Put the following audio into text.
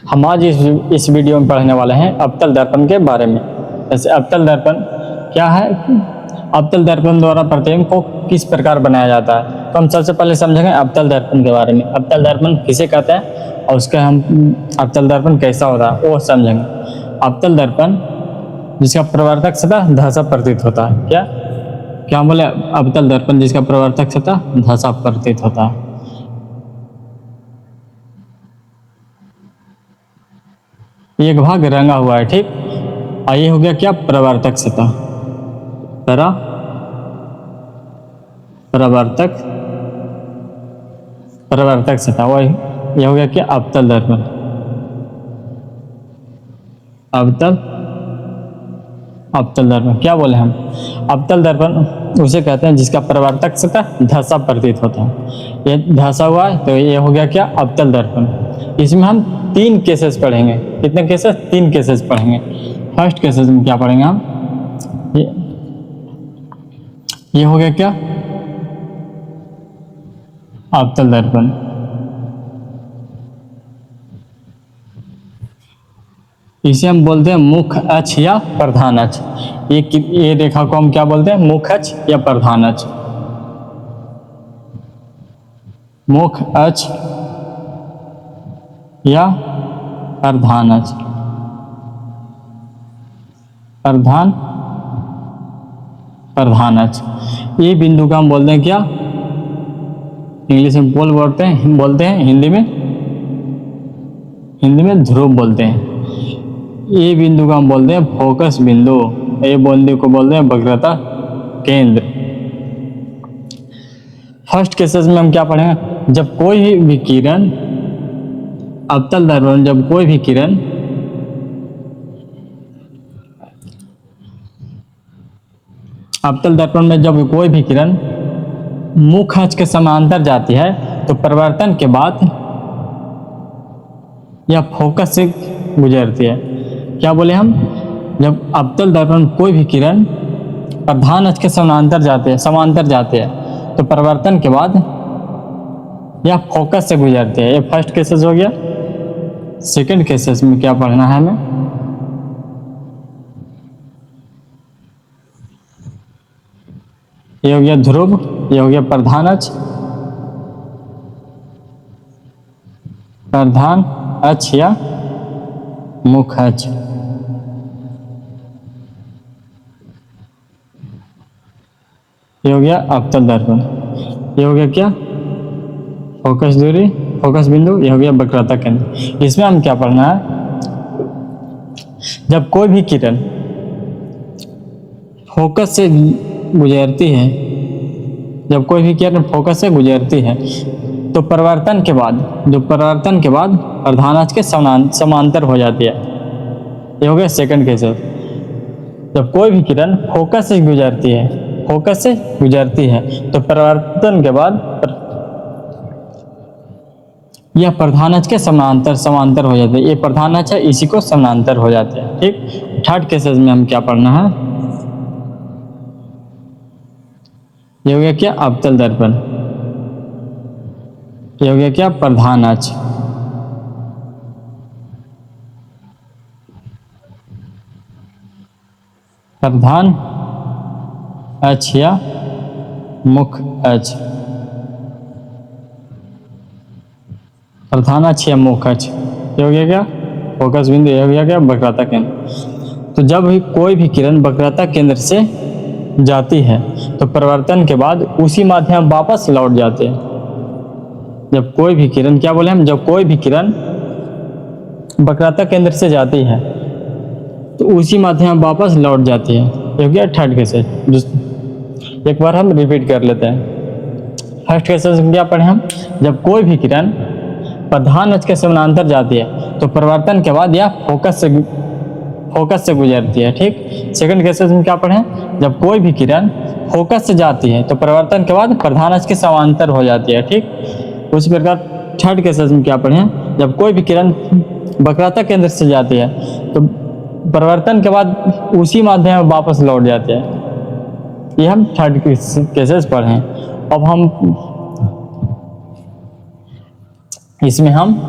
हम आज इस वीडियो में पढ़ने वाले हैं अवतल दर्पण के बारे में। जैसे अवतल दर्पण क्या है, अवतल दर्पण द्वारा प्रतिबिंब को किस प्रकार बनाया जाता है। तो हम सबसे पहले समझेंगे अवतल दर्पण के बारे में। अवतल दर्पण किसे कहते हैं और उसका हम अवतल दर्पण कैसा होता है वो समझेंगे। अवतल दर्पण जिसका प्रवर्तक सतह धसा प्रतीत होता है। क्या बोले, अवतल दर्पण जिसका प्रवर्तक सतह धसा प्रतीत होता है। एक भाग रंगा हुआ है, ठीक। और ये हो गया क्या, प्रवर्तक सतह, प्रवर्तक सतह। वही ये हो गया क्या, अवतल दर्पण। अवतल दर्पण क्या बोले हम, अवतल दर्पण उसे कहते हैं जिसका प्रवर्तक सतह धसा प्रतीत होता है। ये धसा हुआ है तो ये हो गया क्या, अवतल दर्पण। इसमें हम 3 केसेस पढ़ेंगे। कितने केसेस, 3 केसेस पढ़ेंगे। फर्स्ट केसेस में क्या पढ़ेंगे हम, ये हो गया क्या, अवतल दर्पण। इसे हम बोलते हैं मुख्य अक्ष या प्रधान अक्ष। ये रेखा को हम क्या बोलते हैं, मुख्य अक्ष या प्रधान अक्ष। मुख्य अक्ष या प्रधान अक्ष, प्रधान अक्ष। ये बिंदु का हम बोलते हैं क्या, इंग्लिश में पोल बोलते हैं, हिंदी में ध्रुव बोलते हैं। ये बिंदु को हम बोलते हैं फोकस बिंदु। ये बिंदु को बोलते हैं वक्रता केंद्र। फर्स्ट केसेस में हम क्या पढ़ेंगे, जब कोई भी विकिरण, अवतल दर्पण जब कोई भी किरण अवतल दर्पण में जब कोई भी किरण मुख्य अक्ष के समांतर जाती है तो परिवर्तन के बाद यह फोकस से गुजरती है। क्या बोले हम, जब अवतल दर्पण कोई भी किरण प्रधान अक्ष के समांतर जाते हैं तो परिवर्तन के बाद यह फोकस से गुजरती है। ये फर्स्ट केसेस हो गया। सेकंड केसेस में क्या पढ़ना है हमें, ये हो गया ध्रुव, ये हो गया प्रधान अक्ष या मुख्य अक्ष। ये हो गया अवतल दर्पण। ये हो गया क्या, फोकस दूरी, फोकस बिंदु। ये हो गया वक्रता केंद्र। इसमें हम क्या पढ़ना है, जब कोई भी किरण फोकस से गुजरती है, तो परिवर्तन के बाद प्रधान अक्ष के समांतर हो जाती है। ये हो गया सेकंड केस। जब कोई भी किरण फोकस से गुजरती है तो परिवर्तन के बाद यह प्रधान अक्ष के समांतर हो जाते हैं। ये प्रधान अक्ष है, इसी को समांतर हो जाते हैं, ठीक। थर्ड केसेस में हम क्या पढ़ना है, ये हो गया क्या, अवतल दर्पण। ये हो गया क्या, प्रधान अक्ष। प्रधान अक्ष या मुख्य अक्ष, प्रधान अक्ष या मुख्य अक्ष। ये हो गया क्या, फोकस बिंदु। ये हो गया क्या, वक्रता केंद्र। तो जब भी कोई भी किरण वक्रता केंद्र से जाती है तो परिवर्तन के बाद उसी माध्यम वापस लौट जाते हैं। जब कोई भी किरण, क्या बोले हम, जब कोई भी किरण वक्रता केंद्र से जाती है तो उसी माध्यम वापस लौट जाती है। ये हो गया थर्ड केस। एक बार हम रिपीट कर लेते हैं। फर्स्ट केस में क्या पढ़े हम, जब कोई भी किरण प्रधान अक्ष के समांतर जाती है तो परिवर्तन के बाद यह फोकस से गुजरती है, ठीक। सेकंड केसेस में क्या पढ़े, जब कोई भी किरण फोकस से जाती है तो परिवर्तन के बाद प्रधान अक्ष के समांतर हो जाती है, ठीक। उसी प्रकार थर्ड केसेस में क्या पढ़े, जब कोई भी किरण वक्रता केंद्र से जाती है तो परिवर्तन के बाद उसी माध्यम में वापस लौट जाते हैं। ये हम थर्ड केसेस पढ़े। अब हम इसमें हम